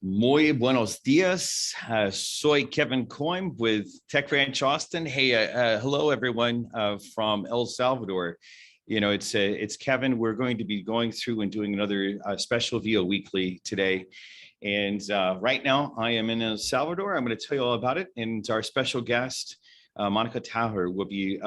Muy buenos dias. Soy Kevin Coim with Tech Ranch Austin. Hey, hello everyone from El Salvador. You know, it's Kevin. We're going to be going through and doing another special VO Weekly today. And right now I am in El Salvador. I'm going to tell you all about it. And our special guest, Monica Taher, will be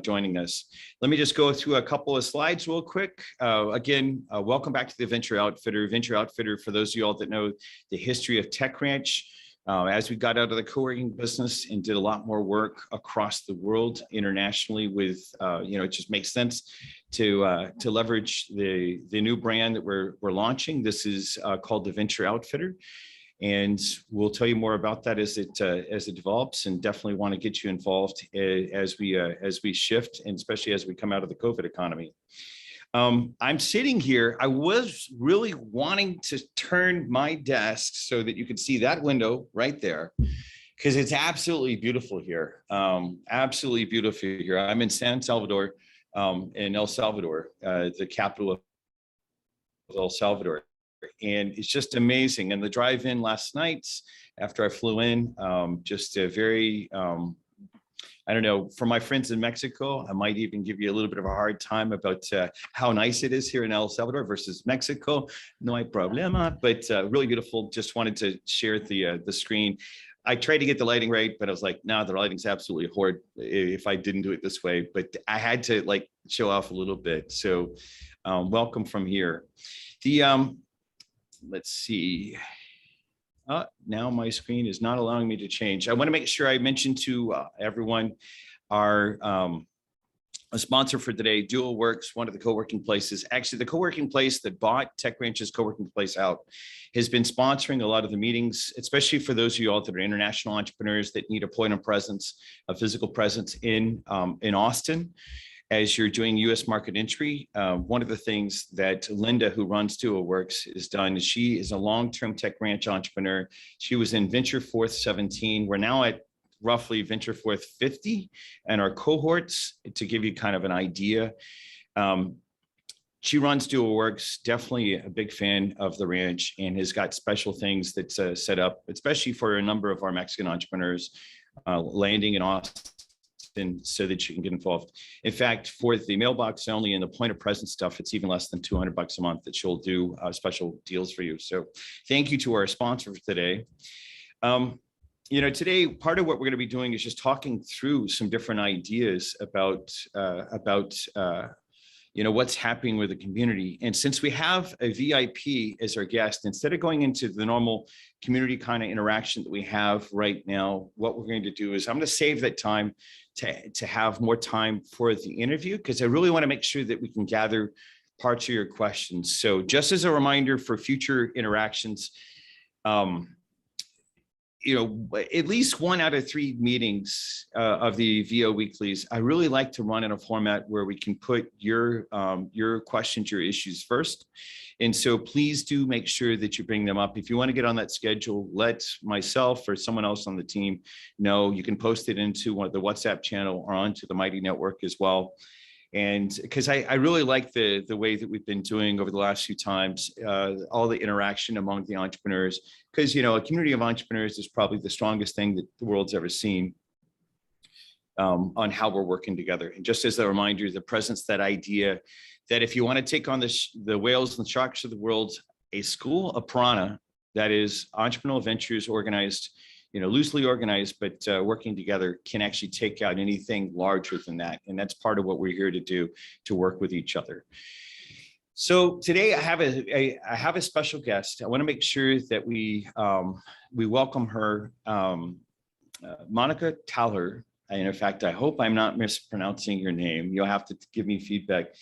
joining us. Let me just go through a couple of slides real quick. Again, welcome back to the Venture Outfitter. Venture Outfitter, for those of you all that know the history of Tech Ranch, as we got out of the co-working business and did a lot more work across the world internationally with, it just makes sense to leverage the new brand that we're launching. This is called the Venture Outfitter. And we'll tell you more about that as it develops, and definitely want to get you involved as we shift, and especially as we come out of the COVID economy. I'm sitting here. I was really wanting to turn my desk so that you could see that window right there, because it's absolutely beautiful here. Absolutely beautiful here. I'm in San Salvador, in El Salvador, the capital of El Salvador. And it's just amazing. And the drive in last night after I flew in, just a very, I don't know, for my friends in Mexico, I might even give you a little bit of a hard time about how nice it is here in El Salvador versus Mexico. No hay problema, but really beautiful. Just wanted to share the screen. I tried to get the lighting right, but I was like, no, the lighting's absolutely horrid if I didn't do it this way. But I had to like show off a little bit. So welcome from here. Let's see. Now my screen is not allowing me to change. I want to make sure I mention to everyone our a sponsor for today, DualWorks, one of the co-working places. Actually, the co-working place that bought Tech Ranch's co-working place out has been sponsoring a lot of the meetings, especially for those of you all that are international entrepreneurs that need a point of presence, a physical presence in Austin. As you're doing U.S. market entry, one of the things that Linda, who runs DualWorks, has done is she is a long-term Tech Ranch entrepreneur. She was in Venture Forth 17. We're now at roughly Venture Forth 50, and our cohorts, to give you kind of an idea. She runs DualWorks, definitely a big fan of the ranch, and has got special things that's set up, especially for a number of our Mexican entrepreneurs landing in Austin, so that you can get involved. In fact, for the mailbox only and the point of presence stuff, it's even less than $200 a month that she'll do special deals for you. So thank you to our sponsor for today. Today, part of what we're going to be doing is just talking through some different ideas about what's happening with the community. And since we have a VIP as our guest, instead of going into the normal community kind of interaction that we have right now, what we're going to do is I'm going to save that time to have more time for the interview, because I really want to make sure that we can gather parts of your questions. So just as a reminder for future interactions, at least 1 out of 3 meetings of the VO Weeklies, I really like to run in a format where we can put your questions, your issues first. And so please do make sure that you bring them up. If you want to get on that schedule, let myself or someone else on the team know. You can post it into one of the WhatsApp channel or onto the Mighty Network as well. And because I really like the way that we've been doing over the last few times, all the interaction among the entrepreneurs, because, a community of entrepreneurs is probably the strongest thing that the world's ever seen on how we're working together. And just as a reminder, the presence, that idea that if you want to take on the whales and sharks of the world, a school of piranha that is entrepreneurial ventures organized, loosely organized, but working together, can actually take out anything larger than that. And that's part of what we're here to do, to work with each other. So today I have a special guest. I want to make sure that we welcome her, Monica Taher. And in fact, I hope I'm not mispronouncing your name. You'll have to give me feedback.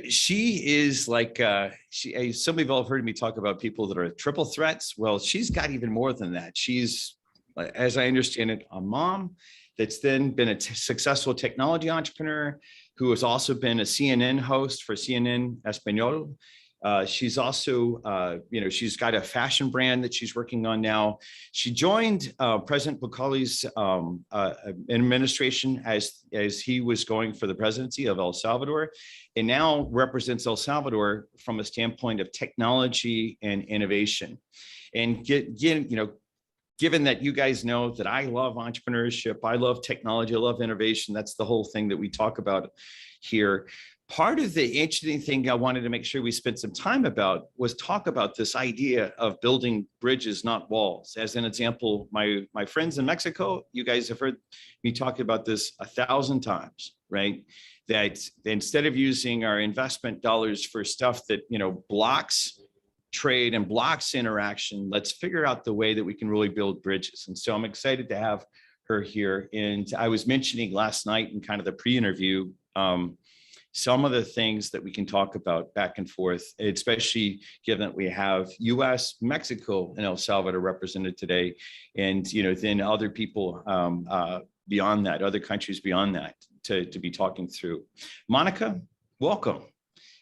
She is like, some people have heard me talk about people that are triple threats. Well, she's got even more than that. She's, as I understand it, a mom that's then been a successful technology entrepreneur who has also been a CNN host for CNN Espanol. She's also, she's got a fashion brand that she's working on now. She joined President Bukele's administration as he was going for the presidency of El Salvador, and now represents El Salvador from a standpoint of technology and innovation. And given that you guys know that I love entrepreneurship, I love technology, I love innovation, that's the whole thing that we talk about here. Part of the interesting thing I wanted to make sure we spent some time about was talk about this idea of building bridges, not walls. As an example, my friends in Mexico, you guys have heard me talk about this 1,000 times, right? That instead of using our investment dollars for stuff that, blocks trade and blocks interaction, let's figure out the way that we can really build bridges. And so I'm excited to have her here. And I was mentioning last night in kind of the pre-interview, some of the things that we can talk about back and forth, especially given that we have US, Mexico, and El Salvador represented today. And, then other people beyond that, other countries beyond that to be talking through. Monica, welcome.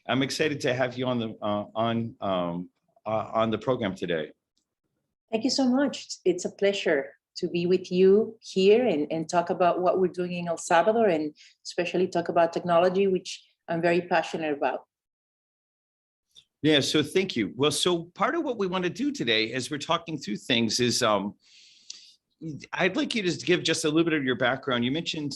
I'm excited to have you on the program today. Thank you so much. It's a pleasure to be with you here and talk about what we're doing in El Salvador, and especially talk about technology, which I'm very passionate about. Yeah, so thank you. Well, so part of what we want to do today as we're talking through things is I'd like you to give just a little bit of your background. You've mentioned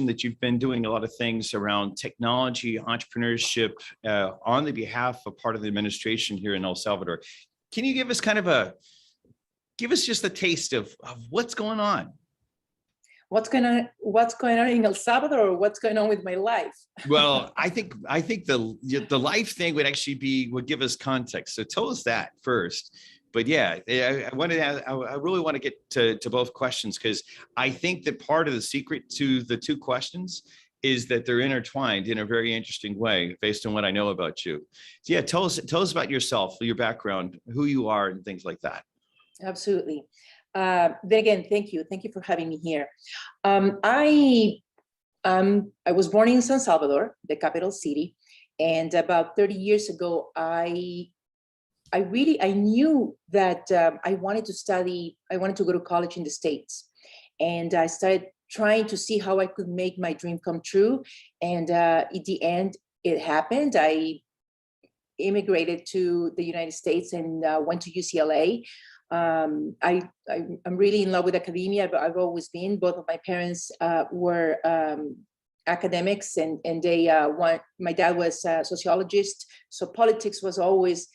that you've been doing a lot of things around technology, entrepreneurship on the behalf of part of the administration here in El Salvador. Can you give us just a taste of what's going on? What's going on in El Salvador, or what's going on with my life? Well, I think the life thing would give us context. So tell us that first. But yeah, I really want to get to both questions, because I think that part of the secret to the two questions is that they're intertwined in a very interesting way based on what I know about you. So yeah, tell us about yourself, your background, who you are, and things like that. Absolutely. Then again, thank you for having me here. I was born in San Salvador, the capital city, and about 30 years ago, I knew that I wanted to go to college in the States, and I started trying to see how I could make my dream come true. And at the end, it happened. I immigrated to the United States and went to UCLA. I'm really in love with academia. I've always been. Both of my parents were academics, and my dad was a sociologist, so politics was always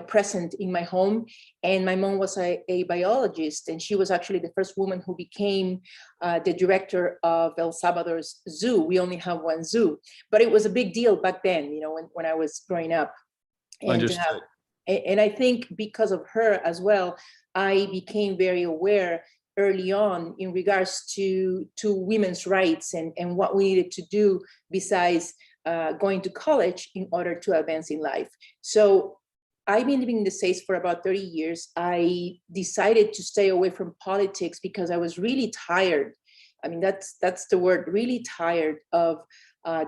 present in my home. And my mom was a biologist, and she was actually the first woman who became the director of El Salvador's zoo. We only have one zoo, but it was a big deal back then, when I was growing up. Understood. And I think because of her as well, I became very aware early on in regards to women's rights and what we needed to do besides going to college in order to advance in life. So I've been living in the States for about 30 years. I decided to stay away from politics because I was really tired. I mean, that's the word, really tired of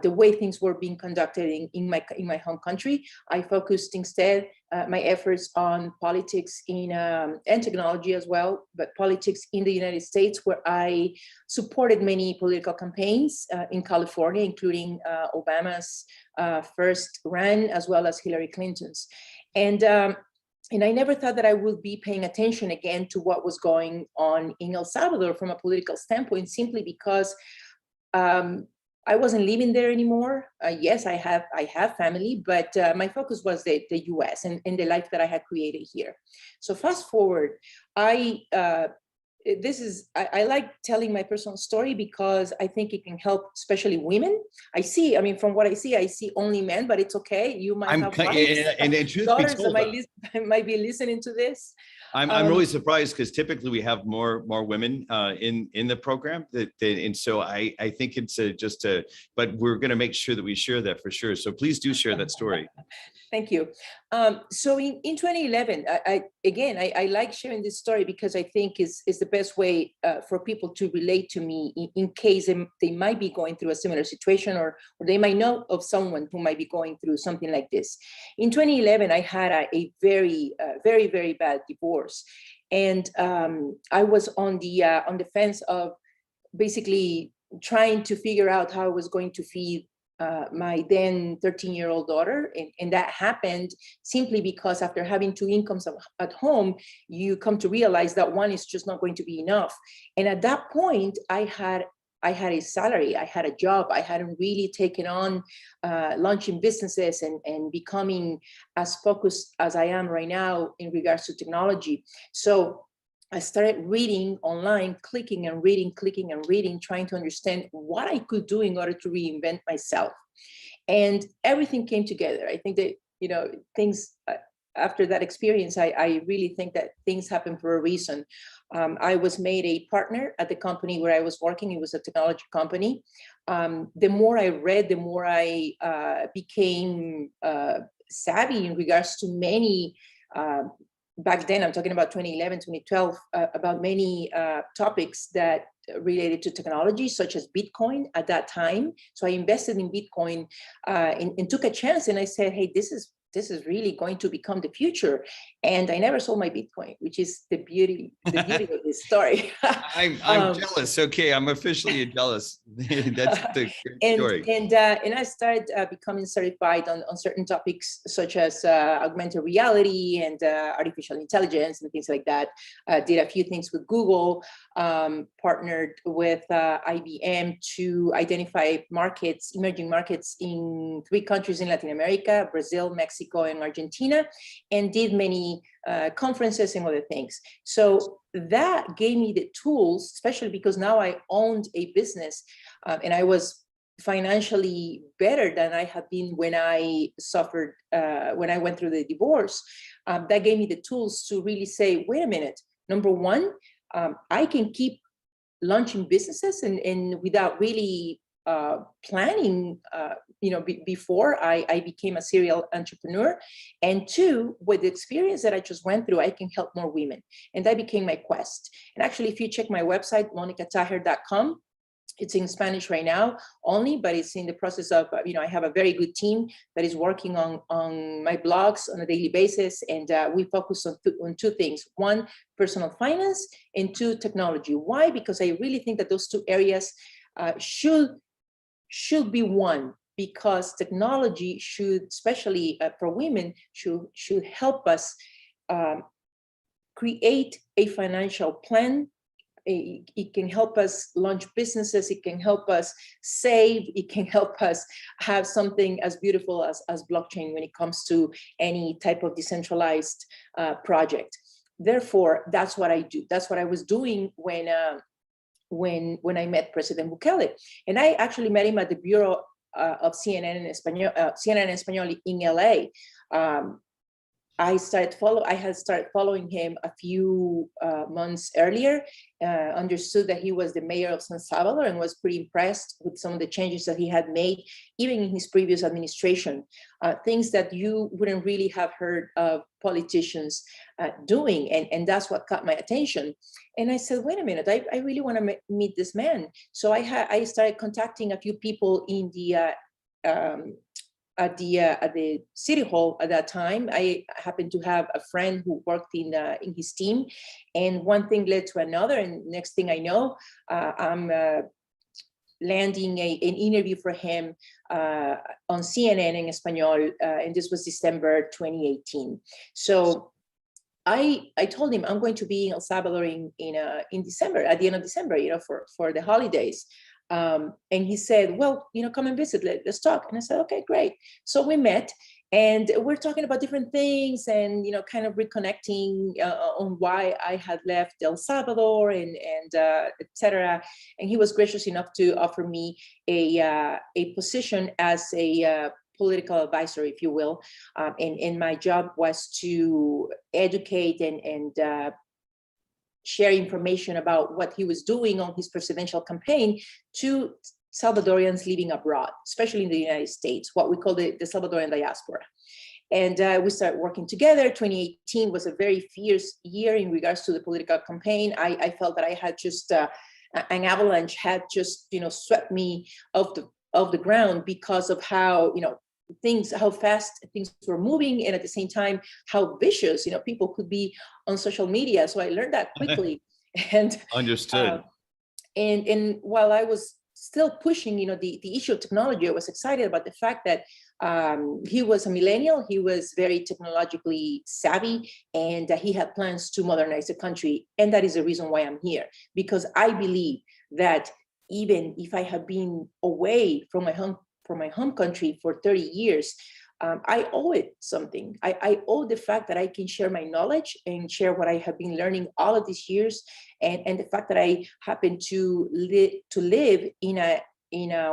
the way things were being conducted in my home country. I focused instead my efforts on politics and technology as well, but politics in the United States, where I supported many political campaigns in California, including Obama's first run, as well as Hillary Clinton's. And I never thought that I would be paying attention again to what was going on in El Salvador from a political standpoint, simply because I wasn't living there anymore. Yes, I have family, but my focus was the US and the life that I had created here. So fast forward, I like telling my personal story because I think it can help, especially women. From what I see only men, but it's okay. You might have wives, and truth daughters be told, that might be listening to this. I'm really surprised, because typically we have more women in the program, and so I think it's but we're going to make sure that we share that for sure. So please do share that story. Thank you. So in 2011, I like sharing this story because I think is the best way for people to relate to me in case they might be going through a similar situation, or they might know of someone who might be going through something like this. In 2011, I had a very, very bad divorce. And I was on the fence of basically trying to figure out how I was going to feed my then 13-year-old daughter. And that happened simply because after having two incomes at home, you come to realize that one is just not going to be enough. And at that point, I had a salary, I had a job, I hadn't really taken on launching businesses and becoming as focused as I am right now in regards to technology. So I started reading online, clicking and reading, trying to understand what I could do in order to reinvent myself. And everything came together. I think that, things after that experience, I really think that things happen for a reason. I was made a partner at the company where I was working. It was a technology company. The more I read, the more I became savvy in regards to many back then, I'm talking about 2011, 2012, about many topics that related to technology, such as Bitcoin at that time. So I invested in Bitcoin and took a chance. And I said, hey, this is really going to become the future. And I never sold my Bitcoin, which is the beauty of this story. I'm jealous. Okay, I'm officially jealous. That's the great story. And I started becoming certified on certain topics such as augmented reality and artificial intelligence and things like that. Did a few things with Google, partnered with IBM to identify markets, emerging markets in 3 countries in Latin America, Brazil, Mexico, and Argentina, and did many conferences and other things. So that gave me the tools, especially because now I owned a business and I was financially better than I had been when I suffered, when I went through the divorce. That gave me the tools to really say, wait a minute, number one, I can keep launching businesses and without really planning, before I became a serial entrepreneur. And 2, with the experience that I just went through, I can help more women. And that became my quest. And actually, if you check my website, monicataher.com, it's in Spanish right now only, but it's in the process of, I have a very good team that is working on my blogs on a daily basis. And we focus on 2 things. 1, personal finance, and 2, technology. Why? Because I really think that those 2 areas should be one, because technology should, especially for women, should help us create a financial plan. It can help us launch businesses. It can help us save. It can help us have something as beautiful as blockchain when it comes to any type of decentralized project. Therefore, that's what I do. That's what I was doing when I met President Bukele. And I actually met him at the Bureau of CNN en Español in LA. I had started following him a few months earlier, understood that he was the mayor of San Salvador and was pretty impressed with some of the changes that he had made, even in his previous administration, things that you wouldn't really have heard of politicians doing. And that's what caught my attention. And I said, wait a minute, I really want to meet this man. So I started contacting a few people in the at the city hall at that time. I happened to have a friend who worked in his team, and one thing led to another. And next thing I know, I'm landing an interview for him on CNN en Español, and this was December 2018. So I told him I'm going to be in El Salvador in December, at the end of December, for the holidays. And he said, well, come and visit, let's talk. And I said, okay, great. So we met and we're talking about different things and, kind of reconnecting on why I had left El Salvador and et cetera. And he was gracious enough to offer me a position as a political advisor, if you will. And my job was to educate and share information about what he was doing on his presidential campaign to Salvadorians living abroad, especially in the United States, what we call the Salvadorian diaspora. And we started working together. 2018 was a very fierce year in regards to the political campaign. I felt that I had just an avalanche had just swept me off the ground because of how how fast things were moving, and at the same time how vicious people could be on social media. So I learned that quickly. And Understood. And while I was still pushing the issue of technology, I was excited about the fact that he was a millennial, he was very technologically savvy, and he had plans to modernize the country. And that is the reason why I'm here, because I believe that even if I have been away from my home country for 30 years, I owe it something. I owe the fact that I can share my knowledge and share what I have been learning all of these years, and the fact that I happen to live in a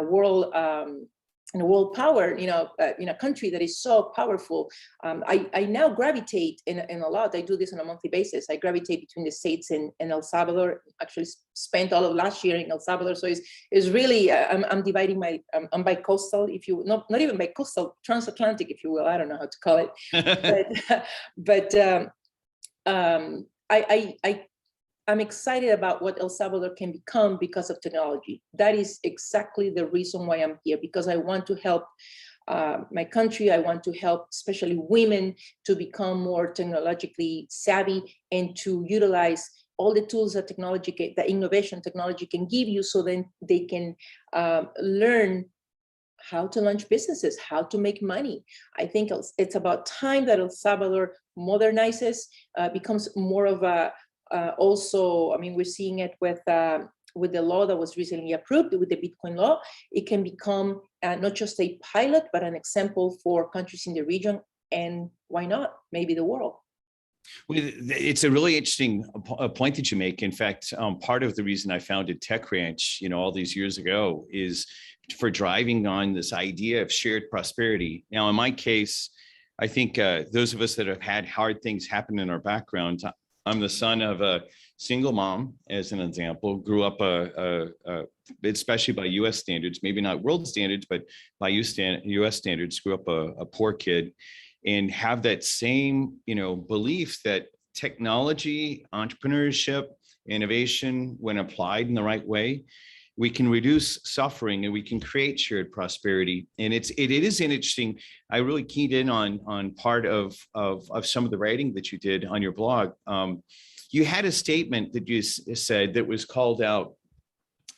world power, in a country that is so powerful. I now gravitate in a lot. I do this on a monthly basis. I gravitate between the States and El Salvador. Actually spent all of last year in El Salvador. So it's really, I'm dividing I'm bi-coastal, if you, not even bi-coastal, transatlantic, if you will. I don't know how to call it. but I'm excited about what El Salvador can become because of technology. That is exactly the reason why I'm here, because I want to help my country. I want to help especially women to become more technologically savvy and to utilize all the tools that innovation technology can give you, so then they can learn how to launch businesses, how to make money. I think it's about time that El Salvador modernizes, becomes more of a also, I mean, we're seeing it with the law that was recently approved, with the Bitcoin law. It can become not just a pilot, but an example for countries in the region, and why not, maybe the world. Well, it's a really interesting point that you make. In fact, part of the reason I founded Tech Ranch, all these years ago, is for driving on this idea of shared prosperity. Now, in my case, I think those of us that have had hard things happen in our background, I'm the son of a single mom, as an example, grew up, especially by US standards, maybe not world standards, but by US standards, grew up a poor kid, and have that same, belief that technology, entrepreneurship, innovation, when applied in the right way, we can reduce suffering and we can create shared prosperity. And it is interesting. I really keyed in on part of some of the writing that you did on your blog. You had a statement that you said that was called out.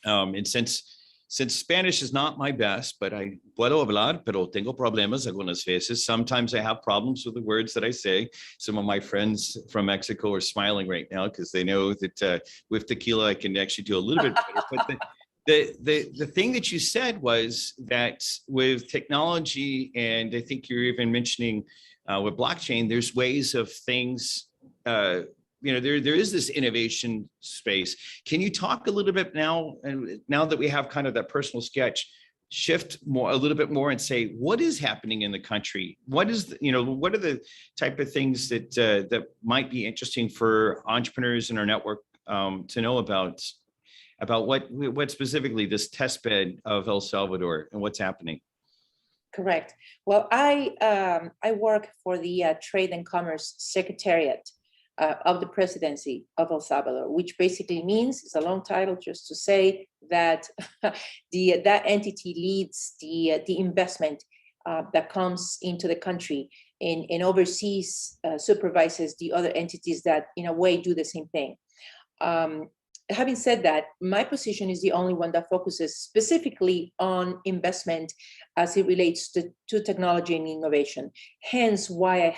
And since Spanish is not my best, but I puedo hablar, pero tengo problemas algunas veces. Sometimes I have problems with the words that I say. Some of my friends from Mexico are smiling right now because they know that with tequila, I can actually do a little bit better. But the thing that you said was that with technology, and I think you're even mentioning with blockchain, there's ways of things, there is this innovation space. Can you talk a little bit now, and now that we have kind of that personal sketch, shift a little bit more and say, what is happening in the country? What is, what are the type of things that might be interesting for entrepreneurs in our network to know about what specifically this test bed of El Salvador and what's happening? Correct. Well, I work for the Trade and Commerce Secretariat of the Presidency of El Salvador, which basically means, it's a long title just to say that that entity leads the investment that comes into the country and oversees, supervises the other entities that in a way do the same thing. Having said that, my position is the only one that focuses specifically on investment as it relates to technology and innovation. Hence why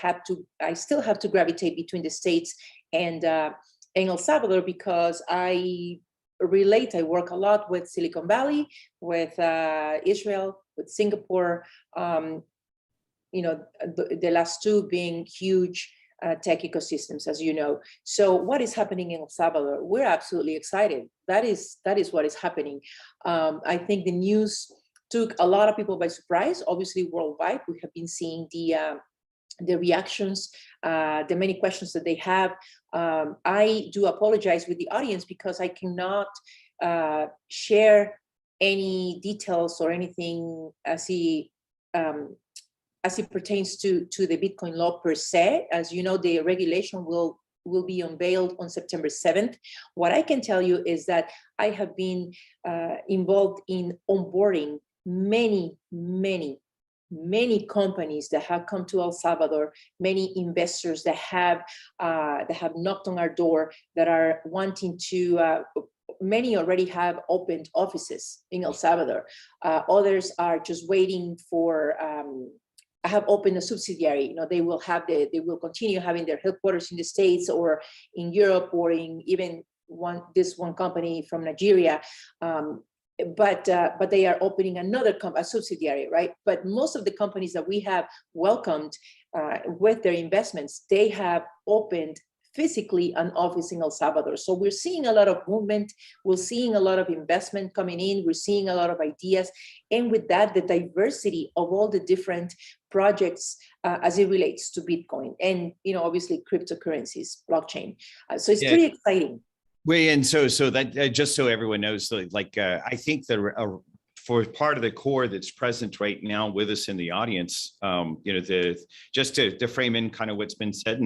I still have to gravitate between the States and El Salvador, because I work a lot with Silicon Valley, with Israel, with Singapore, the last two being huge tech ecosystems, as you know. So what is happening in El Salvador? We're absolutely excited. That is what is happening. I think the news took a lot of people by surprise. Obviously, worldwide, we have been seeing the reactions, the many questions that they have. I do apologize with the audience because I cannot share any details or anything as as it pertains to the Bitcoin law per se. As you know, the regulation will be unveiled on September 7th. What I can tell you is that I have been involved in onboarding many companies that have come to El Salvador, many investors that have knocked on our door, that are wanting to, many already have opened offices in El Salvador. Others are just waiting for, I have opened a subsidiary. You know, they will continue having their headquarters in the States or in Europe, or in even this one company from Nigeria. But they are opening another a subsidiary, right? But most of the companies that we have welcomed with their investments, they have opened physically an office in El Salvador. So we're seeing a lot of movement. We're seeing a lot of investment coming in. We're seeing a lot of ideas. And with that, the diversity of all the different projects as it relates to Bitcoin and, you know, obviously cryptocurrencies, blockchain. So it's pretty exciting. And so that just so everyone knows, like I think that for part of the core that's present right now with us in the audience, you know, just to frame in kind of what's been said,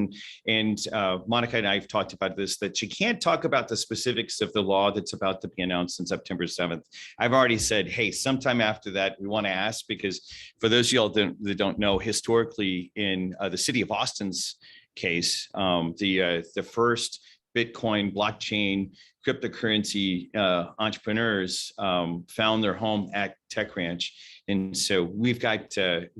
and Monica and I have talked about this, that she can't talk about the specifics of the law that's about to be announced on September 7th. I've already said, hey, sometime after that, we want to ask, because for those of y'all that don't know, historically in the city of Austin's case, the first Bitcoin, blockchain, cryptocurrency entrepreneurs found their home at Tech Ranch, and so we've got a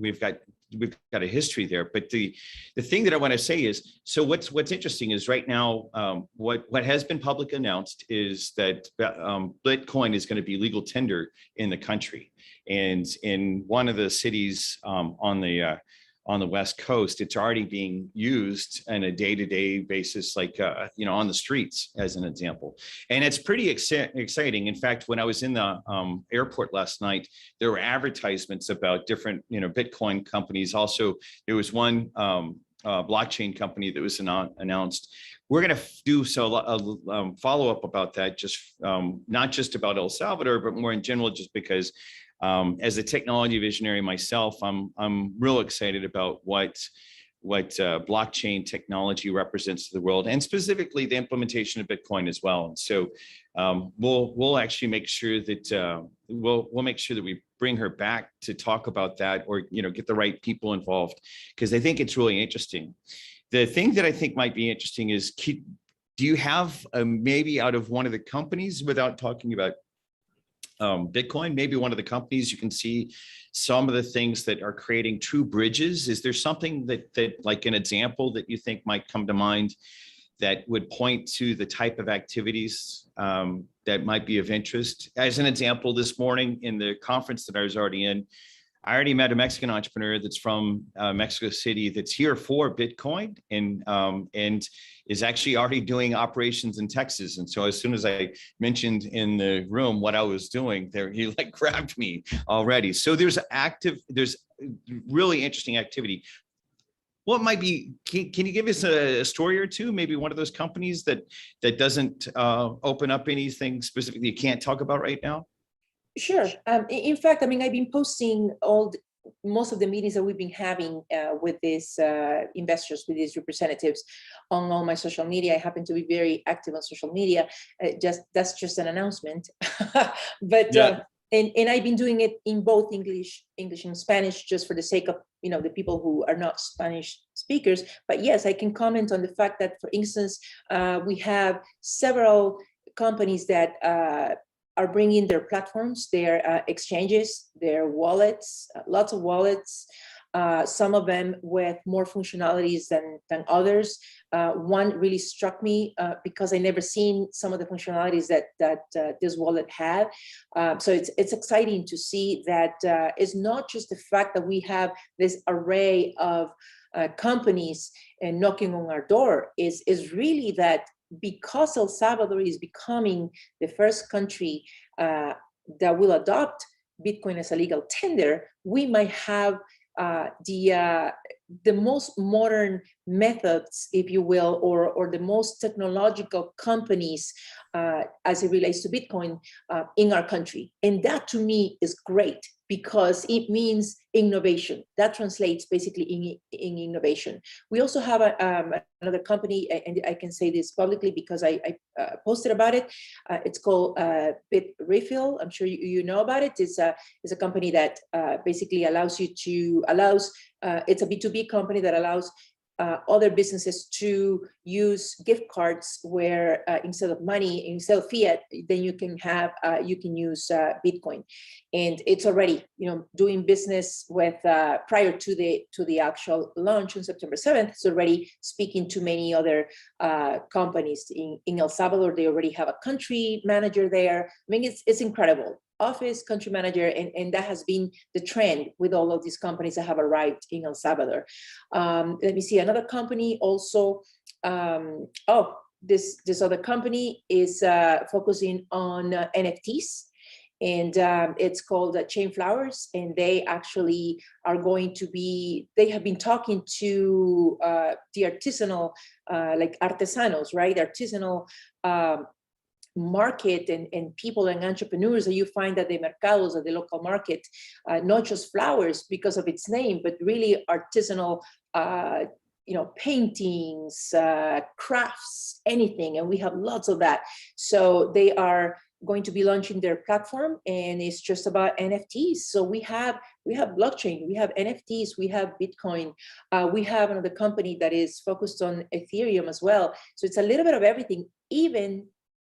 history there. But the thing that I want to say is, so what's interesting is right now, what has been publicly announced is that Bitcoin is going to be legal tender in the country, and in one of the cities on the West Coast, it's already being used on a day-to-day basis, like, you know, on the streets, as an example. And it's pretty exciting. In fact, when I was in the airport last night, there were advertisements about different, you know, Bitcoin companies. Also, there was one blockchain company that was announced. We're going to do a follow-up about that, just not just about El Salvador, but more in general, just because as a technology visionary myself, I'm real excited about what blockchain technology represents to the world, and specifically the implementation of Bitcoin as well. And so we'll actually make sure that we'll make sure that we bring her back to talk about that, or, you know, get the right people involved, because I think it's really interesting. The thing that I think might be interesting is, do you have maybe out of one of the companies, without talking about Bitcoin, maybe one of the companies, you can see some of the things that are creating true bridges? Is there something that like an example that you think might come to mind that would point to the type of activities that might be of interest? As an example, this morning in the conference that I was already in, I already met a Mexican entrepreneur that's from Mexico City that's here for Bitcoin, and is actually already doing operations in Texas. And so as soon as I mentioned in the room what I was doing there, he like grabbed me already. So there's really interesting activity. What might be, can you give us a story or two, maybe one of those companies that doesn't open up anything specifically you can't talk about right now? Sure. In fact, I mean, I've been posting most of the meetings that we've been having with these investors, with these representatives, on all my social media. I happen to be very active on social media. That's just an announcement. But yeah. And I've been doing it in both English and Spanish, just for the sake of, you know, the people who are not Spanish speakers. But yes, I can comment on the fact that, for instance, we have several companies that are bringing their platforms, their exchanges, their wallets, lots of wallets, some of them with more functionalities than others. One really struck me because I never seen some of the functionalities that this wallet had. So it's exciting to see that it's not just the fact that we have this array of companies and knocking on our door, is really that because El Salvador is becoming the first country that will adopt Bitcoin as a legal tender, we might have the most modern methods, if you will, or the most technological companies as it relates to Bitcoin in our country. And that to me is great, because it means innovation. That translates basically in innovation. We also have another company, and I can say this publicly because I posted about it. It's called Bit Refill. I'm sure you know about it. It's a company that basically allows it's a B2B company that allows other businesses to use gift cards where instead of money, instead of fiat, then you can use Bitcoin, and it's already doing business with prior to the actual launch on September 7th. It's already speaking to many other companies in El Salvador. They already have a country manager there. I mean, it's incredible. Office, country manager, and that has been the trend with all of these companies that have arrived in El Salvador. Let me see, another company also, this other company is focusing on NFTs, and it's called Chain Flowers, and they actually are going to be, they have been talking to the artisanal, like artesanos, right? Artisanal market and people and entrepreneurs that you find at the mercados, at the local market, not just flowers because of its name, but really artisanal, paintings, crafts, anything. And we have lots of that. So they are going to be launching their platform, and it's just about NFTs. So we have blockchain, we have NFTs, we have Bitcoin, we have another company that is focused on Ethereum as well. So it's a little bit of everything,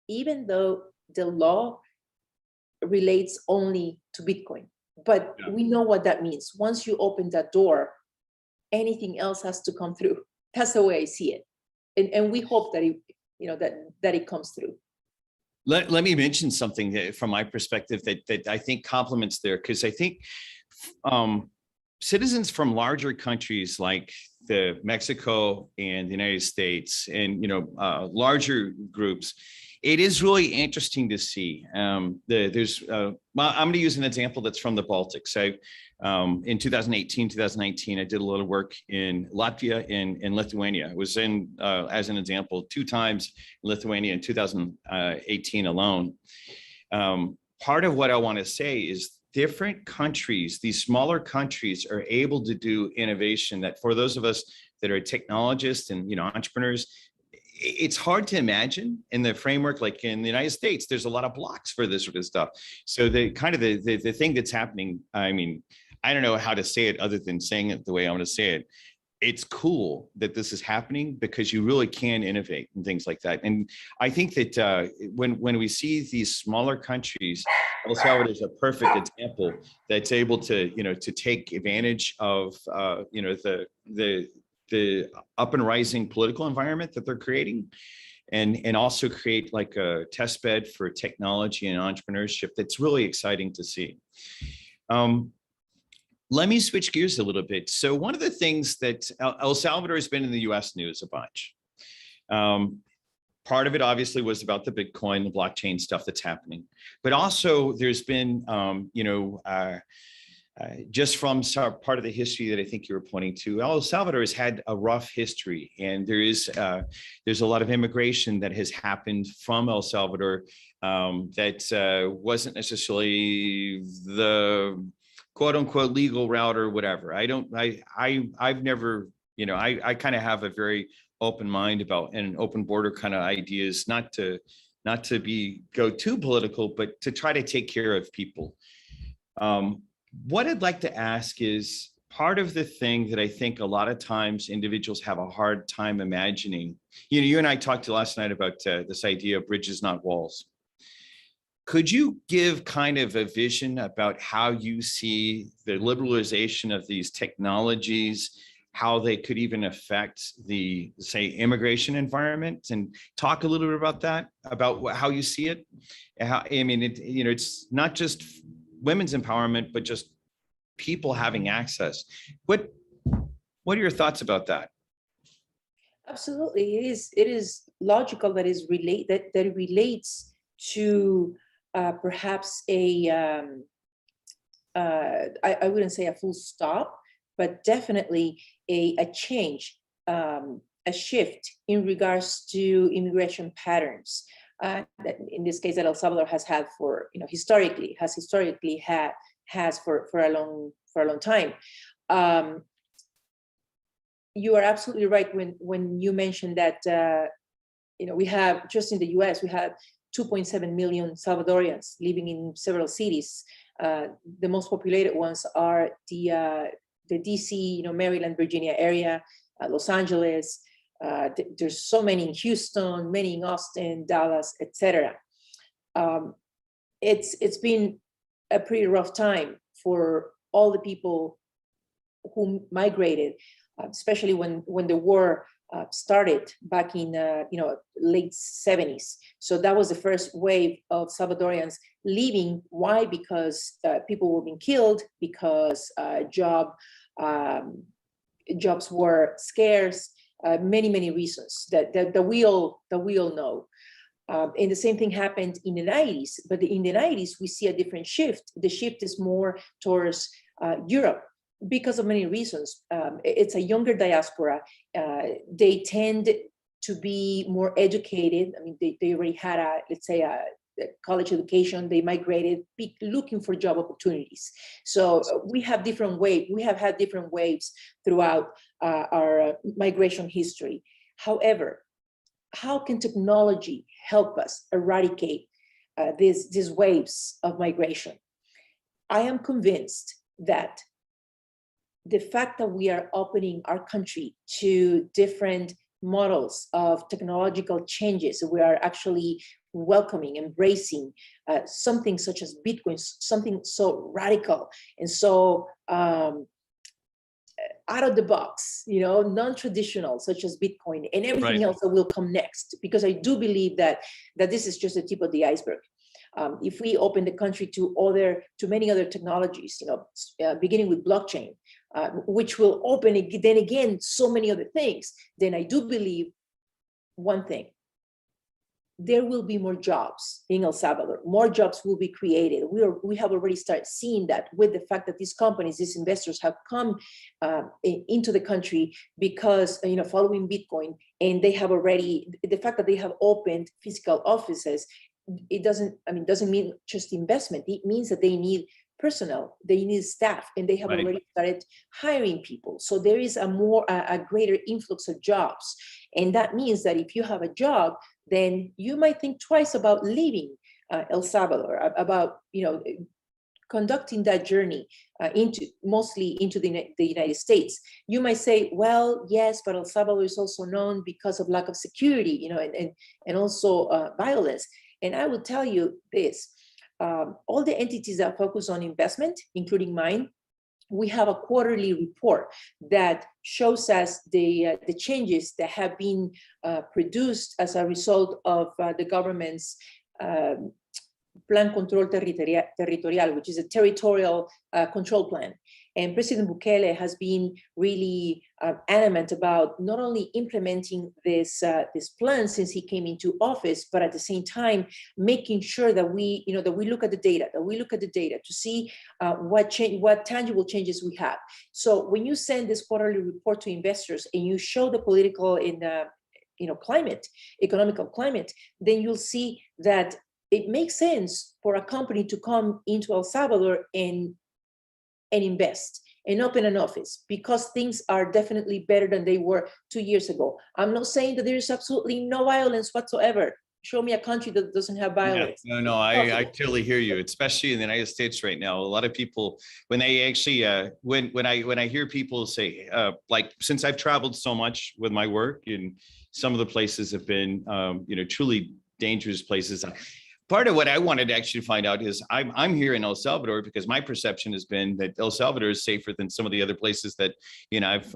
even though the law relates only to Bitcoin. But we know what that means. Once you open that door, anything else has to come through. That's the way I see it. And we hope that it comes through. Let me mention something from my perspective that I think complements there, because I think citizens from larger countries like the Mexico and the United States and larger groups, it is really interesting to see. I'm going to use an example that's from the Baltics. In 2018, 2019, I did a lot of work in Latvia and in Lithuania. I was in, as an example, 2 times in Lithuania in 2018 alone. Part of what I want to say is different countries, these smaller countries, are able to do innovation that for those of us that are technologists and entrepreneurs, it's hard to imagine in the framework. Like in the United States, there's a lot of blocks for this sort of stuff. So the thing that's happening, I mean, I don't know how to say it other than saying it the way I want to say it. It's cool that this is happening because you really can innovate and things like that. And I think that when we see these smaller countries, El Salvador is a perfect example that's able to to take advantage of the up and rising political environment that they're creating, and also create like a test bed for technology and entrepreneurship that's really exciting to see. Let me switch gears a little bit. So one of the things that El Salvador has been in the US news a bunch. Part of it obviously was about the Bitcoin, the blockchain stuff that's happening, but also there's been, just from part of the history that I think you were pointing to, El Salvador has had a rough history, and there's a lot of immigration that has happened from El Salvador that wasn't necessarily the quote unquote legal route or whatever. I've never, I kind of have a very open mind about an open border kind of ideas, not to go too political, but to try to take care of people. What I'd like to ask is, part of the thing that I think a lot of times individuals have a hard time imagining, you and I talked last night about this idea of bridges, not walls. Could you give kind of a vision about how you see the liberalization of these technologies, how they could even affect the, say, immigration environment, and talk a little bit about that, about how you see it? It's not just women's empowerment, but just people having access. What are your thoughts about that? Absolutely, it is logical that it relates to perhaps I wouldn't say a full stop, but definitely a change, a shift in regards to immigration patterns. That in this case, that El Salvador has had for historically had has for a long time. You are absolutely right when you mentioned that we have, just in the US, we have 2.7 million Salvadorians living in several cities. The most populated ones are the DC, Maryland, Virginia area, Los Angeles. There's so many in Houston, many in Austin, Dallas, etc. It's been a pretty rough time for all the people who migrated, especially when the war started back in late 70s. So that was the first wave of Salvadorians leaving. Why? Because people were being killed, because jobs were scarce, many reasons that we all know. And the same thing happened in the 90s, but in the 90s, we see a different shift. The shift is more towards Europe because of many reasons. It's a younger diaspora. They tend to be more educated. I mean, they already had a college education. They migrated looking for job opportunities. So we have different waves. We have had different waves throughout our migration history. However, how can technology help us eradicate these waves of migration? I am convinced that the fact that we are opening our country to different models of technological changes, we are actually welcoming, embracing something such as Bitcoin, something so radical and so out of the box, non-traditional, such as Bitcoin, and everything else that will come next. Because I do believe that this is just the tip of the iceberg. If we open the country to many other technologies, beginning with blockchain, which will open then again so many other things, then I do believe one thing: there will be more jobs in El Salvador. More jobs will be created. We have already started seeing that with the fact that these companies, these investors have come into the country because, following Bitcoin, and they have already, the fact that they have opened physical offices, it doesn't mean just investment. It means that they need personnel, they need staff, and they have already started hiring people. So there is a greater influx of jobs. And that means that if you have a job, then you might think twice about leaving El Salvador, about conducting that journey mostly into the United States. You might say, well, yes, but El Salvador is also known because of lack of security, and also violence. And I will tell you this: all the entities that focus on investment, including mine, we have a quarterly report that shows us the changes that have been produced as a result of the government's Plan Control Territorial, which is a territorial control plan. And President Bukele has been really adamant about not only implementing this plan since he came into office, but at the same time making sure that we look at the data, to see what tangible changes we have. So when you send this quarterly report to investors and you show the political and economical climate, then you'll see that it makes sense for a company to come into El Salvador and invest and open an office, because things are definitely better than they were 2 years ago. I'm not saying that there is absolutely no violence whatsoever. Show me a country that doesn't have violence. Yeah, no, I totally hear you, especially in the United States right now. A lot of people, when they actually, when I hear people say, since I've traveled so much with my work, and some of the places have been, truly dangerous places. Part of what I wanted to actually find out is I'm here in El Salvador because my perception has been that El Salvador is safer than some of the other places that, I've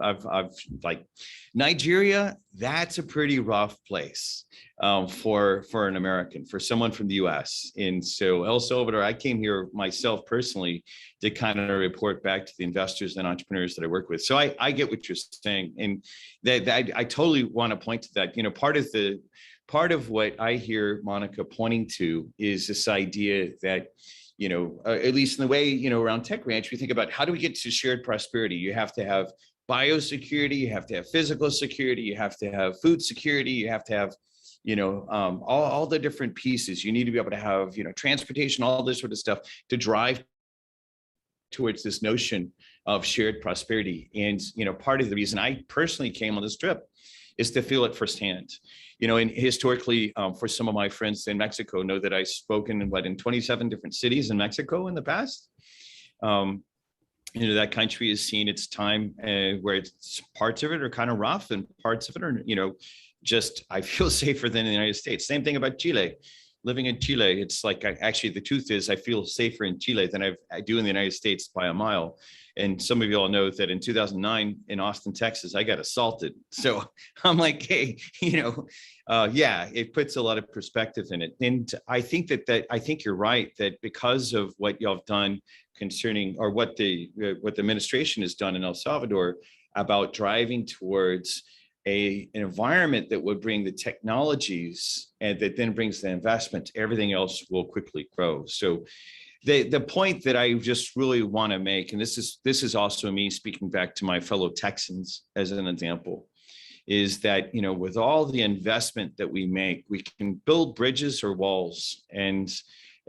like Nigeria. That's a pretty rough place for an American, for someone from the US. And so El Salvador, I came here myself personally to kind of report back to the investors and entrepreneurs that I work with. So I get what you're saying. And that I totally want to point to that, part of what I hear Monica pointing to is this idea that, at least in the way, around Tech Ranch, we think about how do we get to shared prosperity? You have to have biosecurity, you have to have physical security, you have to have food security, you have to have, all the different pieces. You need to be able to have, transportation, all this sort of stuff to drive towards this notion of shared prosperity. And, part of the reason I personally came on this trip is to feel it firsthand. And historically, for some of my friends in Mexico know that I've spoken in 27 different cities in Mexico in the past. That country has seen its time where it's parts of it are kind of rough and parts of it are, just I feel safer than in the United States. Same thing about Chile. Living in Chile, it's like actually the truth is I feel safer in Chile than I do in the United States by a mile. And some of you all know that in 2009 in Austin, Texas, I got assaulted. So I'm like, hey, yeah, it puts a lot of perspective in it. And I think I think you're right that because of what y'all have done concerning, or what the administration has done in El Salvador about driving towards an environment that would bring the technologies and that then brings the investment, everything else will quickly grow. So the point that I just really want to make, and this is also me speaking back to my fellow Texans as an example, is that, with all the investment that we make, we can build bridges or walls. And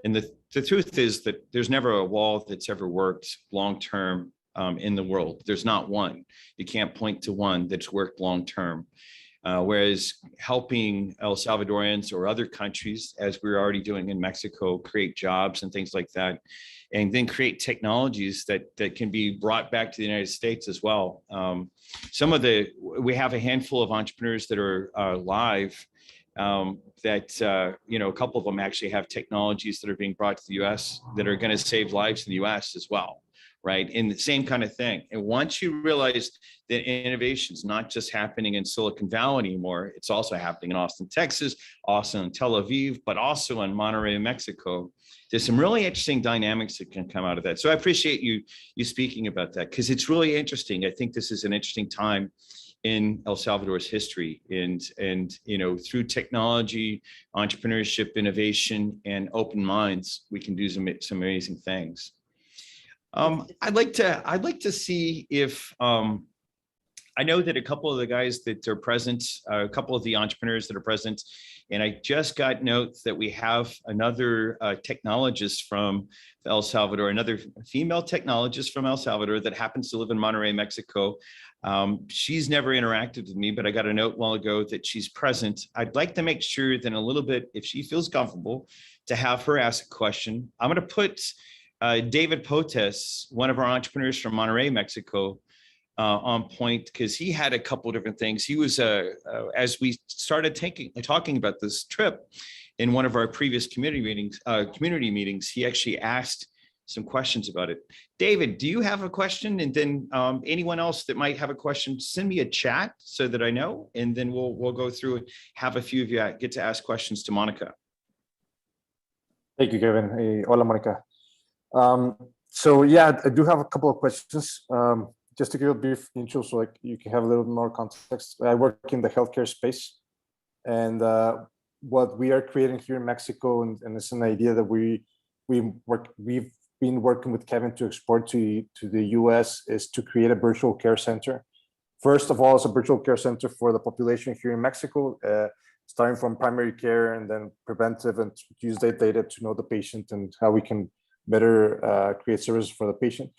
the truth is that there's never a wall that's ever worked long-term in the world. There's not one. You can't point to one that's worked long-term. Whereas helping El Salvadorians or other countries, as we're already doing in Mexico, create jobs and things like that, and then create technologies that can be brought back to the United States as well. We have a handful of entrepreneurs that are live that, a couple of them actually have technologies that are being brought to the US that are going to save lives in the US as well. Right. And the same kind of thing. And once you realize that innovation is not just happening in Silicon Valley anymore, it's also happening in Austin, Texas, also in Tel Aviv, but also in Monterrey, Mexico. There's some really interesting dynamics that can come out of that. So I appreciate you speaking about that, because it's really interesting. I think this is an interesting time in El Salvador's history, and through technology, entrepreneurship, innovation, and open minds, we can do some amazing things. I'd like to see if I know that a couple of the guys that are present, a couple of the entrepreneurs that are present, and I just got notes that we have another technologist from El Salvador, another female technologist from El Salvador that happens to live in Monterrey, Mexico. She's never interacted with me, but I got a note a while ago that she's present. I'd like to make sure that in a little bit, if she feels comfortable, to have her ask a question. I'm going to put David Potes, one of our entrepreneurs from Monterrey, Mexico, on point, because he had a couple of different things. He was, as we started talking about this trip in one of our previous community meetings, he actually asked some questions about it. David, do you have a question? And then anyone else that might have a question, send me a chat so that I know, and then we'll go through and have a few of you get to ask questions to Monica. Thank you, Kevin. Hey, hola, Monica. So yeah, I do have a couple of questions. Just to give a brief intro, so like you can have a little more context. I work in the healthcare space, and what we are creating here in Mexico, and it's an idea that we've been working with Kevin to export to the US, is to create a virtual care center. First of all, it's a virtual care center for the population here in Mexico, starting from primary care and then preventive, and use that data to know the patient and how we can better create services for the patient,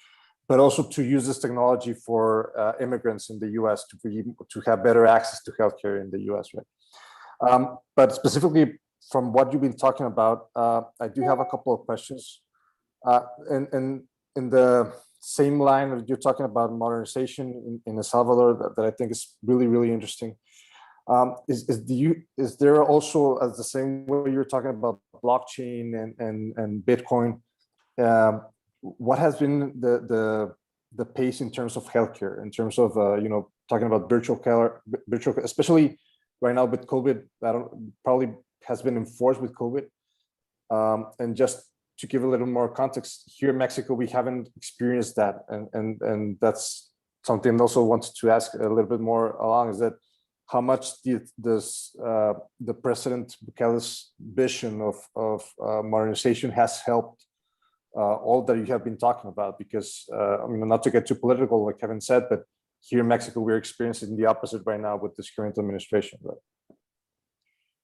but also to use this technology for immigrants in the US to have better access to healthcare in the US, right? But specifically from what you've been talking about, I do have a couple of questions. And in the same line of you're talking about modernization in El Salvador, that I think is really, really interesting. Is there also, as the same way you're talking about blockchain and Bitcoin, what has been the pace in terms of healthcare, in terms of talking about virtual care, especially right now with COVID, that probably has been enforced with COVID, and just to give a little more context, here in Mexico we haven't experienced that, and that's something I also wanted to ask a little bit more along, is that how much does the President Bukele's vision of modernization has helped all that you have been talking about? Because I mean, not to get too political, like Kevin said, but here in Mexico, we're experiencing the opposite right now with this current administration. Right?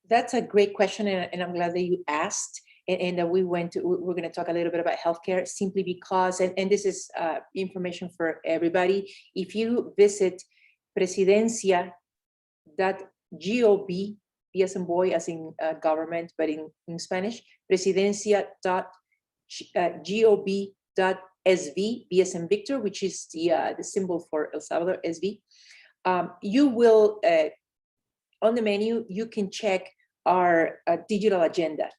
That's a great question, and I'm glad that you asked. and we're going to talk a little bit about healthcare simply because, and this is information for everybody. If you visit presidencia.gov, B as in boy, as in government, but in Spanish, presidencia.gov.sv, B as in Victor, which is the symbol for El Salvador, SV. You will, on the menu, you can check our digital agenda.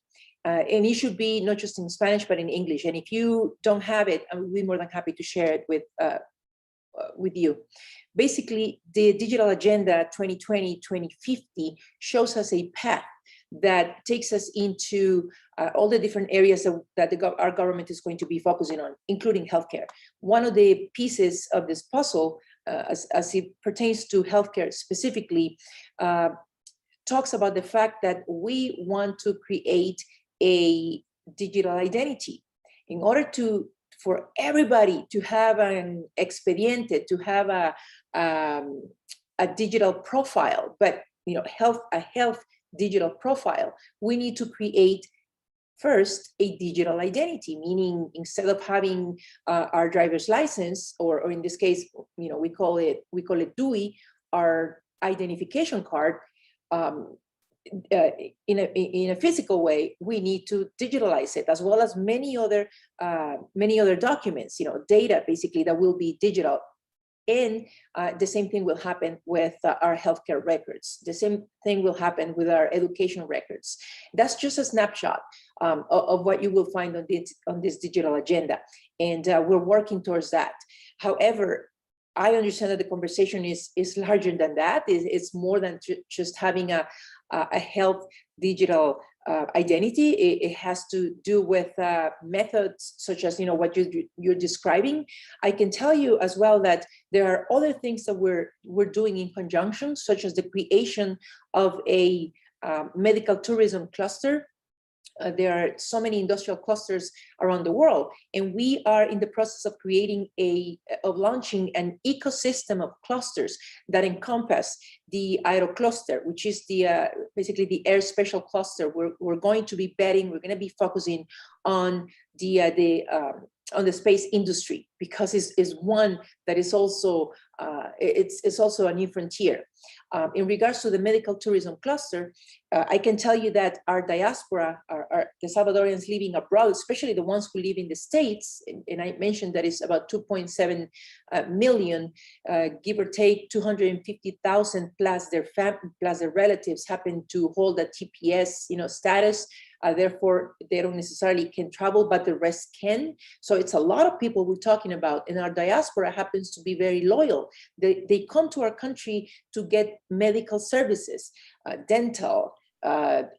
And it should be not just in Spanish, but in English. And if you don't have it, I would be more than happy to share it with you. Basically, the digital agenda 2020-2050 shows us a path that takes us into all the different areas that our government is going to be focusing on, including healthcare. One of the pieces of this puzzle, as it pertains to healthcare specifically, talks about the fact that we want to create a digital identity in order for everybody to have an expediente, to have a digital profile, but a health digital profile. We need to create first a digital identity, meaning instead of having our driver's license, or in this case, we call it DUI, our identification card. In a physical way, we need to digitalize it, as well as many other documents, data basically that will be digital. And the same thing will happen with our healthcare records. The same thing will happen with our education records. That's just a snapshot of what you will find on this digital agenda, and we're working towards that. However, I understand that the conversation is larger than that. It's more than just having a health digital identity. It has to do with methods such as what you're describing. I can tell you as well that there are other things that we're doing in conjunction, such as the creation of a medical tourism cluster. There are so many industrial clusters around the world, and we are in the process of launching an ecosystem of clusters that encompass the aero cluster, which is basically the air special cluster. We're going to be betting, we're going to be focusing on the space industry, because it's one that is also it's also a new frontier. In regards to the medical tourism cluster, I can tell you that our diaspora, the Salvadorians living abroad, especially the ones who live in the States, and I mentioned that it's about 2.7 million, give or take 250,000 plus their relatives happen to hold a TPS status. Therefore, they don't necessarily can travel, but the rest can. So it's a lot of people we're talking about, and our diaspora happens to be very loyal. They come to our country to get medical services, dental,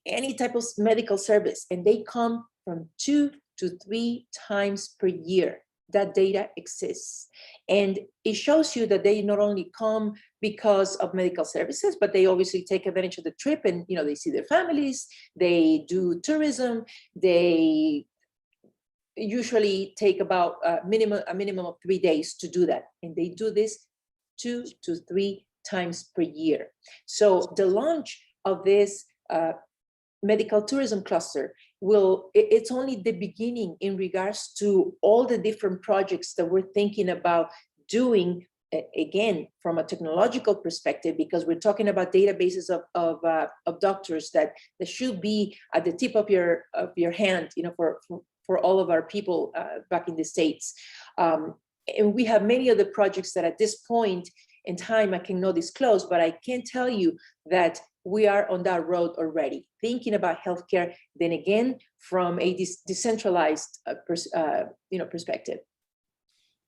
any type of medical service, and they come from 2 to 3 times per year. That data exists, and it shows you that they not only come because of medical services, but they obviously take advantage of the trip, and they see their families, they do tourism, they usually take about a minimum of 3 days to do that, and they do this 2 to 3 times per year. So the launch of this medical tourism cluster it's only the beginning in regards to all the different projects that we're thinking about doing, again, from a technological perspective, because we're talking about databases of doctors that should be at the tip of your hand, for all of our people back in the States. And we have many other projects that at this point in time I cannot disclose, but I can tell you that we are on that road already, thinking about healthcare, then again, from a decentralized perspective.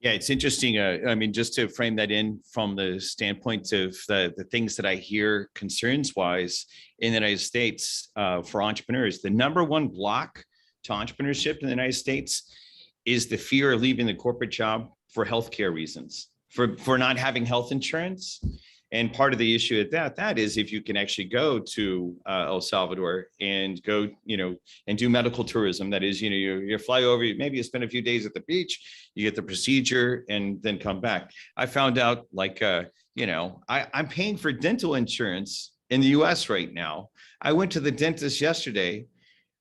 Yeah, it's interesting. I mean, just to frame that in from the standpoint of the things that I hear concerns-wise in the United States for entrepreneurs, the number one block to entrepreneurship in the United States is the fear of leaving the corporate job for healthcare reasons, for not having health insurance. And part of the issue at that is if you can actually go to El Salvador and go, and do medical tourism. That is, you fly over, maybe you spend a few days at the beach, you get the procedure, and then come back. I found out, I'm paying for dental insurance in the US right now. I went to the dentist yesterday.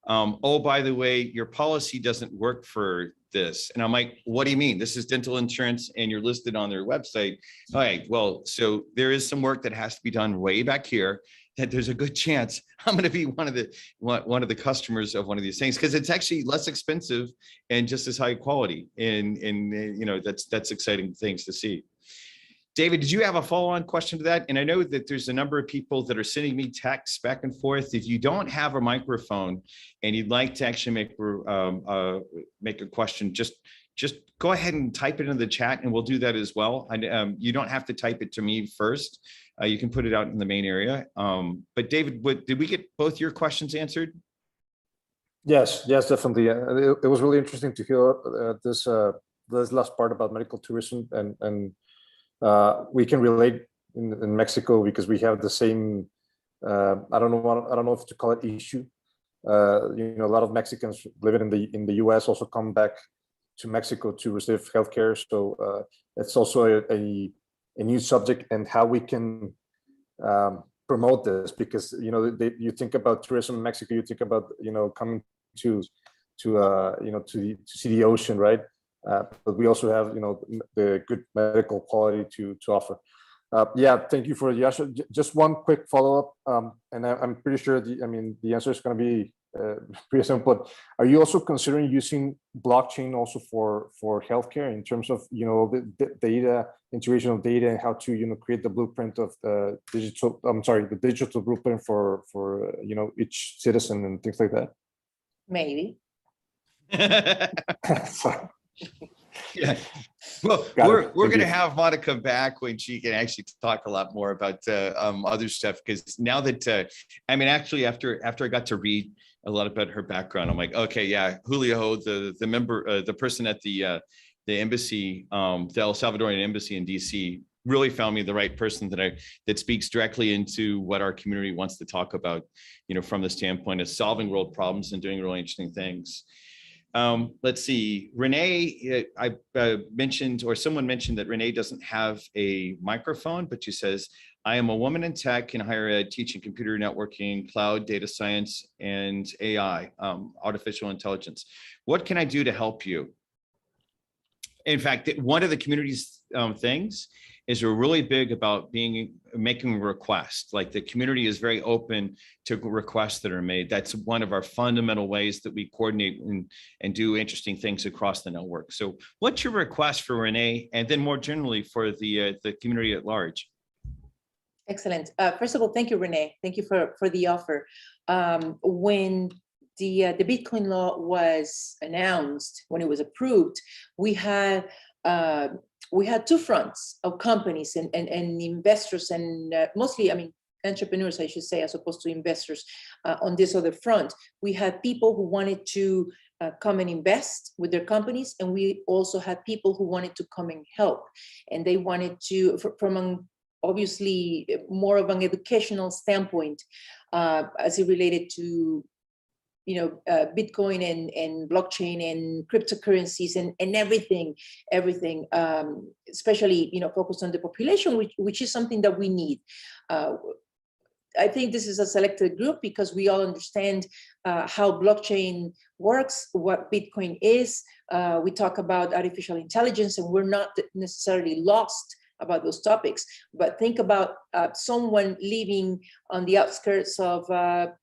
oh, by the way, your policy doesn't work for this. And I'm like, what do you mean? This is dental insurance and you're listed on their website. All right, well, so there is some work that has to be done way back here, that there's a good chance I'm going to be one of the customers of one of these things, because it's actually less expensive and just as high quality. And you know, that's exciting things to see. David, did you have a follow-on question to that? And I know that there's a number of people that are sending me texts back and forth. If you don't have a microphone and you'd like to actually make a question, just go ahead and type it in the chat, and we'll do that as well. And you don't have to type it to me first. You can put it out in the main area. But David, did we get both your questions answered? Yes, definitely. It was really interesting to hear this last part about medical tourism, and we can relate in Mexico because we have the same. I don't know if to call it issue. You know, a lot of Mexicans living in the U.S. also come back to Mexico to receive healthcare. So it's also a new subject, and how we can promote this, because you know, you think about tourism in Mexico, you think about, you know, coming to see the ocean, right? But we also have, you know, the good medical quality to offer. Yeah, thank you for the answer. Just one quick follow-up, and I'm pretty sure the answer is going to be pretty simple. But are you also considering using blockchain also for healthcare, in terms of, you know, the data integration of data, and how to, you know, create the blueprint of the digital blueprint for you know, each citizen and things like that? Maybe. Yeah, well, we're going to have Monica back when she can actually talk a lot more about other stuff, because now that I mean, actually, after I got to read a lot about her background, I'm like, okay, yeah, Julio, the member, the person at the embassy, the El Salvadorian embassy in DC, really found me the right person that speaks directly into what our community wants to talk about, you know, from the standpoint of solving world problems and doing really interesting things. Let's see, Renee, I mentioned, or someone mentioned, that Renee doesn't have a microphone, but she says, I am a woman in tech and higher ed, teaching computer networking, cloud, data science, and AI, artificial intelligence. What can I do to help you? In fact, one of the community's things is we're really big about making requests. Like, the community is very open to requests that are made. That's one of our fundamental ways that we coordinate and do interesting things across the network. So what's your request for Renee, and then more generally for the community at large? Excellent. First of all, thank you, Renee. Thank you for the offer. When the Bitcoin law was announced, when it was approved, we had two fronts of companies and investors, and mostly, I mean, entrepreneurs, I should say, as opposed to investors. On this other front, we had people who wanted to come and invest with their companies, and we also had people who wanted to come and help, and they wanted to, from obviously more of an educational standpoint, as it related to, you know, Bitcoin and blockchain and cryptocurrencies and everything, especially, you know, focused on the population, which is something that we need. I think this is a selected group because we all understand how blockchain works, what Bitcoin is. We talk about artificial intelligence, and we're not necessarily lost about those topics, but think about someone living on the outskirts of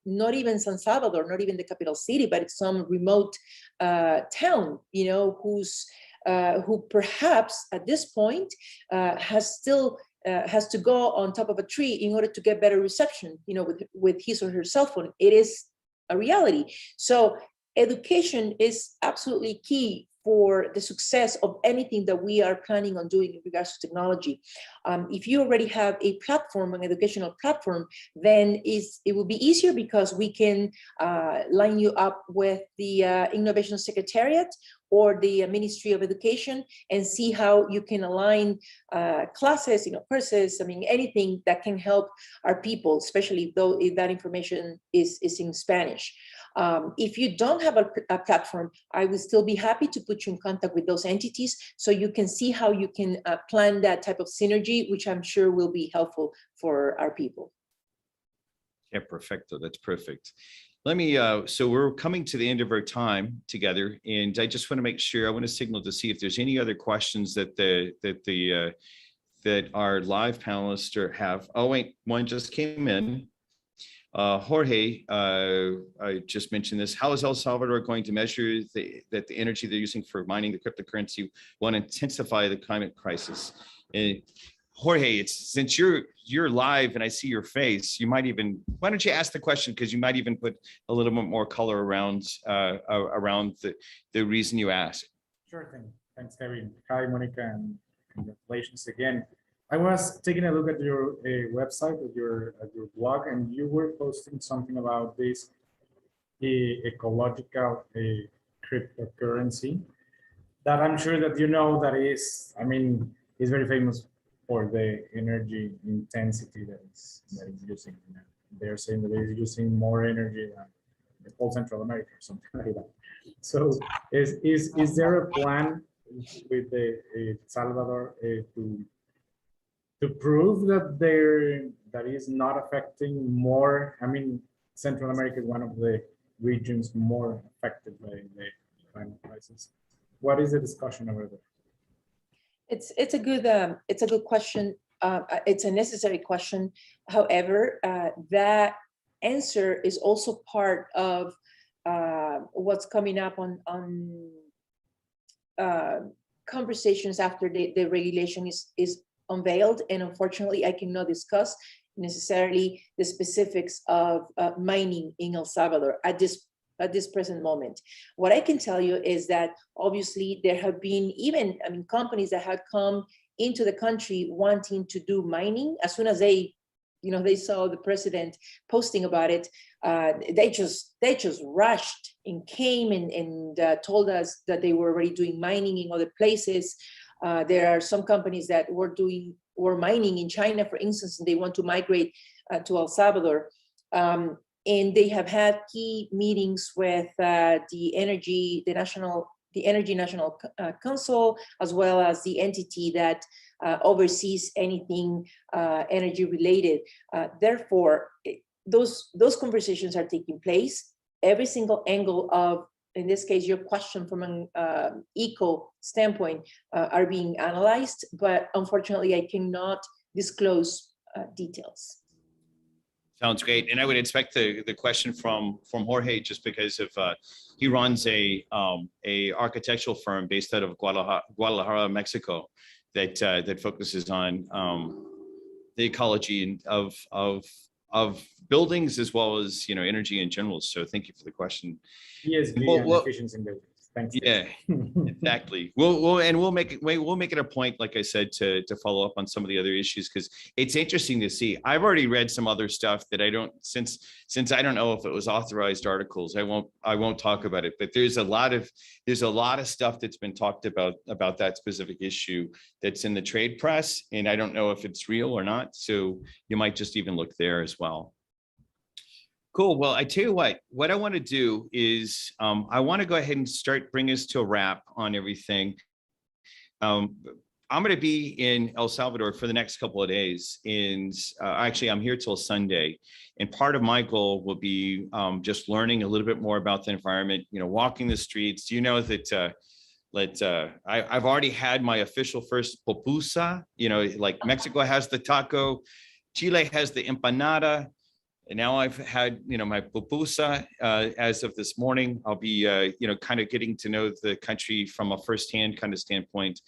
not even San Salvador, not even the capital city, but it's some remote town, you know, who perhaps at this point has to go on top of a tree in order to get better reception, you know, with his or her cell phone. It is a reality. So education is absolutely key for the success of anything that we are planning on doing in regards to technology. If you already have a platform, an educational platform, then it will be easier because we can line you up with the Innovation Secretariat or the Ministry of Education and see how you can align classes, you know, courses, I mean, anything that can help our people, especially though if that information is in Spanish. If you don't have a platform, I would still be happy to put you in contact with those entities so you can see how you can plan that type of synergy, which I'm sure will be helpful for our people. Yeah, perfecto. That's perfect. let me, so we're coming to the end of our time together, and I just want to make sure, I want to signal to see if there's any other questions that that our live panelists have. Oh, wait, one just came in. Jorge, I just mentioned this. How is El Salvador going to measure that the energy they're using for mining the cryptocurrency will intensify the climate crisis? And Jorge, since you're live and I see your face, you might even, why don't you ask the question, because you might even put a little bit more color around the reason you asked. Sure thing. Thanks, Kevin. Hi, Monica, and congratulations again. I was taking a look at your website, at your blog, and you were posting something about this ecological cryptocurrency that I'm sure that you know that is, I mean, is very famous for the energy intensity that is using. They're saying that they're using more energy than the whole Central America or something like that. So is there a plan with the Salvador to prove that that is not affecting more? I mean, Central America is one of the regions more affected by the climate crisis. What is the discussion over there? It's a good question. It's a necessary question. However, that answer is also part of what's coming up on conversations after the regulation is unveiled, and unfortunately I cannot discuss necessarily the specifics of mining in El Salvador at this present moment. What I can tell you is that obviously there have been even, I mean, companies that had come into the country wanting to do mining. As soon as they saw the president posting about it, they just rushed and came and told us that they were already doing mining in other places. There are some companies that were mining in China, for instance, and they want to migrate to El Salvador. And they have had key meetings with the Energy National Council, as well as the entity that oversees anything energy related. Therefore, those conversations are taking place. Every single angle of, in this case, your question from an eco standpoint are being analyzed, but unfortunately, I cannot disclose details. Sounds great. And I would expect the question from Jorge, just because of he runs a architectural firm based out of Guadalajara, Mexico, that focuses on the ecology of buildings as well as energy in general. So thank you for the question. ESG and efficiency in buildings. Thanks. Yeah, exactly. We'll make it a point, like I said, to follow up on some of the other issues, because it's interesting to see. I've already read some other stuff that I don't, since I don't know if it was authorized articles, I won't talk about it. But there's a lot of stuff that's been talked about that specific issue that's in the trade press, and I don't know if it's real or not. So you might just even look there as well. Cool. Well, I tell you what I want to do is I want to go ahead and bring us to a wrap on everything. I'm going to be in El Salvador for the next couple of days. And actually, I'm here till Sunday. And part of my goal will be just learning a little bit more about the environment, walking the streets. You know that I've already had my official first pupusa, like Mexico has the taco, Chile has the empanada. And now I've had, my pupusa as of this morning. I'll be, kind of getting to know the country from a firsthand kind of standpoint.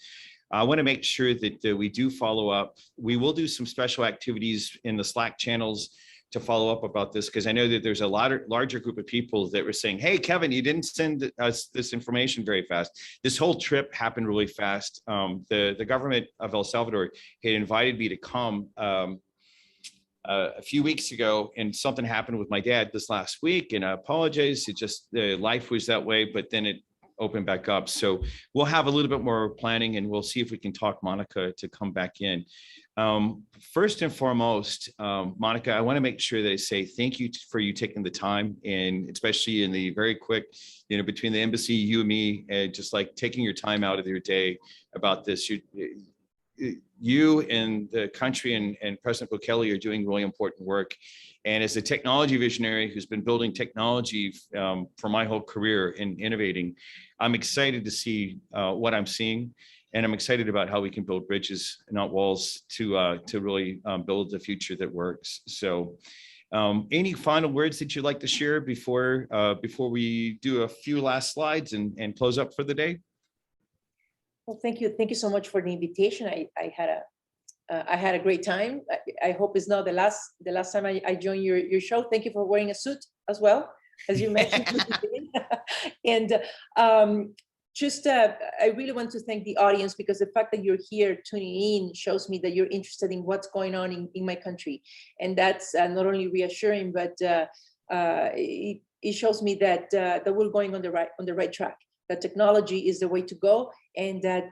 I want to make sure that we do follow up. We will do some special activities in the Slack channels to follow up about this, because I know that there's a larger group of people that were saying, hey, Kevin, you didn't send us this information very fast. This whole trip happened really fast. The government of El Salvador had invited me to come a few weeks ago, and something happened with my dad this last week, and I apologize. It just, life was that way, but then it opened back up. So we'll have a little bit more planning, and we'll see if we can talk Monica to come back in. First and foremost, Monica, I want to make sure that I say thank you for you taking the time, and especially in the very quick, between the embassy, you and me, and just like taking your time out of your day about this. you and the country and President Bukele are doing really important work. And as a technology visionary who's been building technology for my whole career in innovating, I'm excited to see what I'm seeing. And I'm excited about how we can build bridges, not walls, to really build the future that works. So any final words that you'd like to share before we do a few last slides and close up for the day? Well, thank you. Thank you so much for the invitation. I had a great time. I hope it's not the last time I join your show. Thank you for wearing a suit as well, as you mentioned. And I really want to thank the audience, because the fact that you're here tuning in shows me that you're interested in what's going on in my country. And that's not only reassuring, but it shows me that we're going on the right track, that technology is the way to go, and that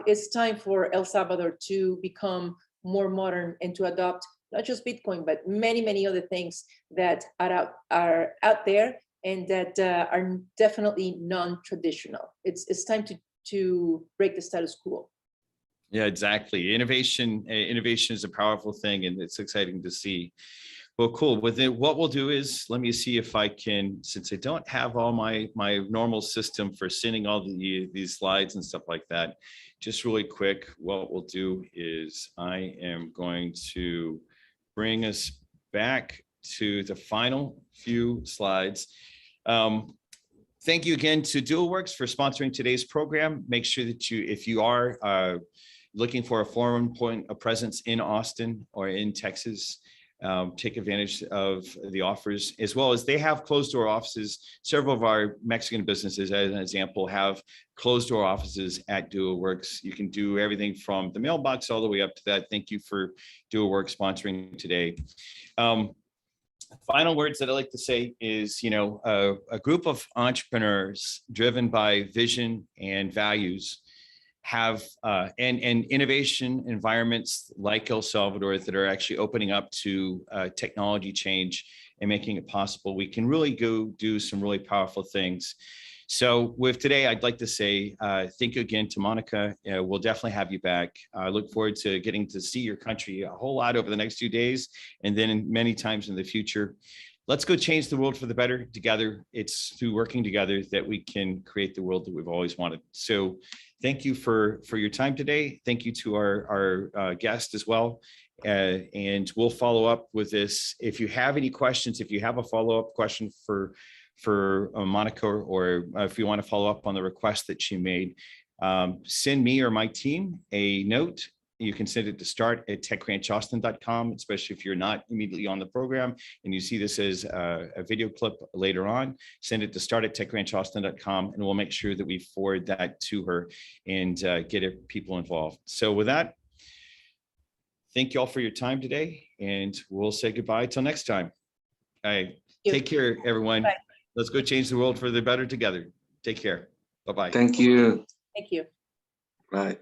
it's time for El Salvador to become more modern and to adopt not just Bitcoin, but many, many other things that are out there and that are definitely non-traditional. It's time to break the status quo. Yeah, exactly. Innovation is a powerful thing, and it's exciting to see. Well, cool. With it, what we'll do is, let me see if I can, since I don't have all my normal system for sending all these slides and stuff like that, just really quick, what we'll do is I am going to bring us back to the final few slides. Thank you again to DualWorks for sponsoring today's program. Make sure that if you are looking for a foreign point of presence in Austin or in Texas, take advantage of the offers, as well as they have closed door offices. Several of our Mexican businesses, as an example, have closed door offices at DualWorks. You can do everything from the mailbox all the way up to that. Thank you for DualWorks sponsoring today. Final words that I like to say is, a group of entrepreneurs driven by vision and values have and innovation environments like El Salvador that are actually opening up to technology change and making it possible. We can really go do some really powerful things. So with today, I'd like to say thank you again to Monica. We'll definitely have you back. I look forward to getting to see your country a whole lot over the next few days, and then many times in the future. Let's go change the world for the better together. It's through working together that we can create the world that we've always wanted. So thank you for your time today. Thank you to our guest as well. And we'll follow up with this. If you have any questions, if you have a follow-up question for Monica, or if you want to follow up on the request that she made, send me or my team a note. You can send it to start@techranchaustin.com, especially if you're not immediately on the program and you see this as a video clip later on. Send it to start@techranchaustin.com, and we'll make sure that we forward that to her and get people involved. So with that, thank you all for your time today, and we'll say goodbye till next time. All right, take care, everyone. Bye. Let's go change the world for the better together. Take care. Bye-bye. Thank you. Thank you. Bye.